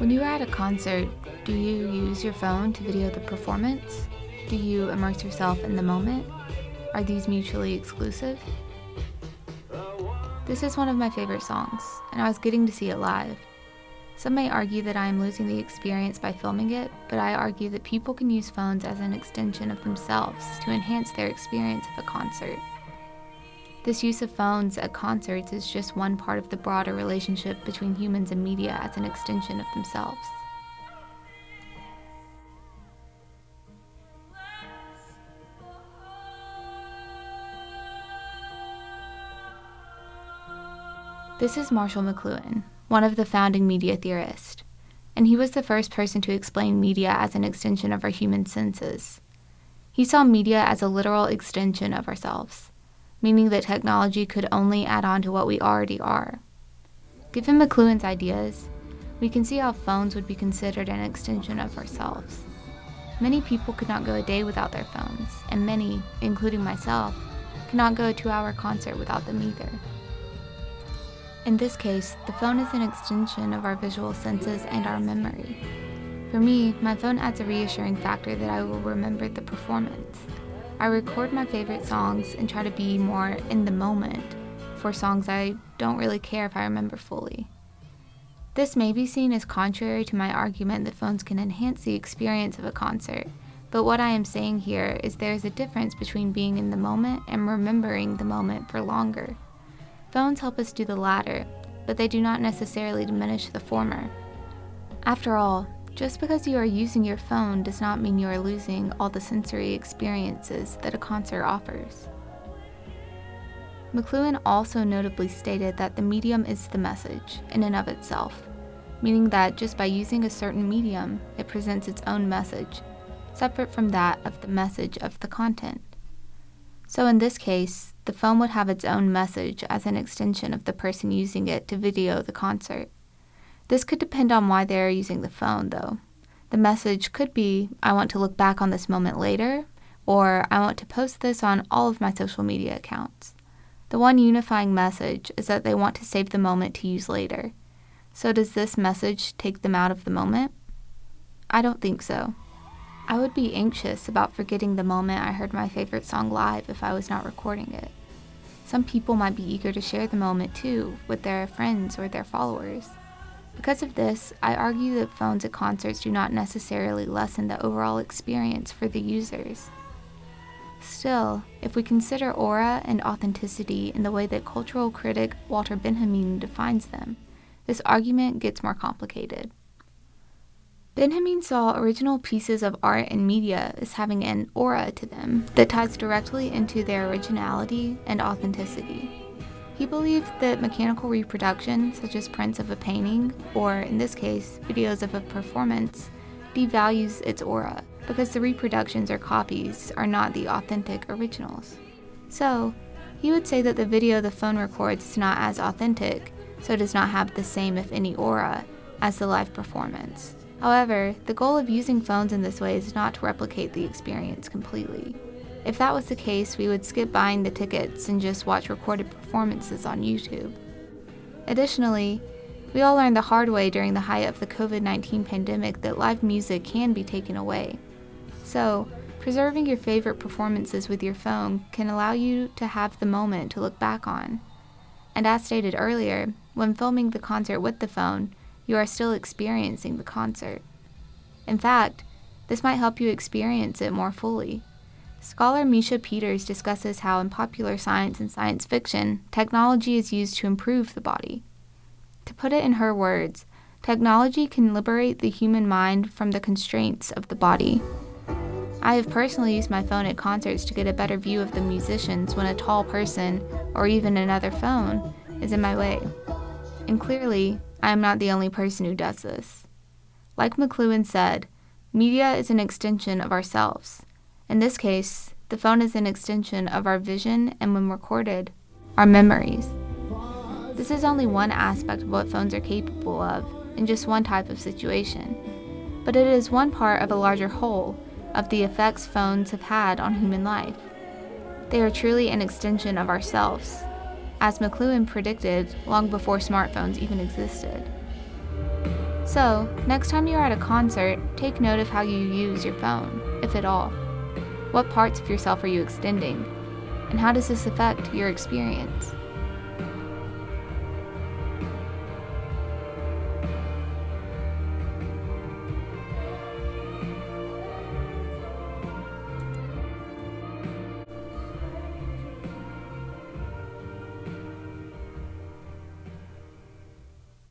When you are at a concert, do you use your phone to video the performance? Do you immerse yourself in the moment? Are these mutually exclusive? This is one of my favorite songs, and I was getting to see it live. Some may argue that I am losing the experience by filming it, but I argue that people can use phones as an extension of themselves to enhance their experience of a concert. This use of phones at concerts is just one part of the broader relationship between humans and media as an extension of themselves. This is Marshal McLuhan, one of the founding media theorists, and he was the first person to explain media as an extension of our human senses. He saw media as a literal extension of ourselves, meaning that technology could only add on to what we already are. Given McLuhan's ideas, we can see how phones would be considered an extension of ourselves. Many people could not go a day without their phones, and many, including myself, cannot go a 2-hour concert without them either. In this case, the phone is an extension of our visual senses and our memory. For me, my phone adds a reassuring factor that I will remember the performance. I record my favorite songs and try to be more in the moment for songs I don't really care if I remember fully. This may be seen as contrary to my argument that phones can enhance the experience of a concert, but what I am saying here is there is a difference between being in the moment and remembering the moment for longer. Phones help us do the latter, but they do not necessarily diminish the former. After all, just because you are using your phone does not mean you are losing all the sensory experiences that a concert offers. McLuhan also notably stated that the medium is the message in and of itself, meaning that just by using a certain medium, it presents its own message, separate from that of the message of the content. So in this case, the phone would have its own message as an extension of the person using it to video the concert. This could depend on why they are using the phone, though. The message could be, I want to look back on this moment later, or I want to post this on all of my social media accounts. The one unifying message is that they want to save the moment to use later. So does this message take them out of the moment? I don't think so. I would be anxious about forgetting the moment I heard my favorite song live if I was not recording it. Some people might be eager to share the moment too, with their friends or their followers. Because of this, I argue that phones at concerts do not necessarily lessen the overall experience for the users. Still, if we consider aura and authenticity in the way that cultural critic Walter Benjamin defines them, this argument gets more complicated. Benjamin saw original pieces of art and media as having an aura to them that ties directly into their originality and authenticity. He believed that mechanical reproduction, such as prints of a painting, or in this case, videos of a performance, devalues its aura, because the reproductions or copies are not the authentic originals. So, he would say that the video the phone records is not as authentic, so it does not have the same, if any, aura as the live performance. However, the goal of using phones in this way is not to replicate the experience completely. If that was the case, we would skip buying the tickets and just watch recorded performances on YouTube. Additionally, we all learned the hard way during the height of the COVID-19 pandemic that live music can be taken away. So, preserving your favorite performances with your phone can allow you to have the moment to look back on. And as stated earlier, when filming the concert with the phone, you are still experiencing the concert. In fact, this might help you experience it more fully. Scholar Mischa discusses how in popular science and science fiction, technology is used to improve the body. To put it in her words, technology can liberate the human mind from the constraints of the body. I have personally used my phone at concerts to get a better view of the musicians when a tall person, or even another phone, is in my way. And clearly, I am not the only person who does this. Like McLuhan said, media is an extension of ourselves. In this case, the phone is an extension of our vision and, when recorded, our memories. This is only one aspect of what phones are capable of in just one type of situation, but it is one part of a larger whole of the effects phones have had on human life. They are truly an extension of ourselves, as McLuhan predicted long before smartphones even existed. So, next time you are at a concert, take note of how you use your phone, if at all. What parts of yourself are you extending? And how does this affect your experience?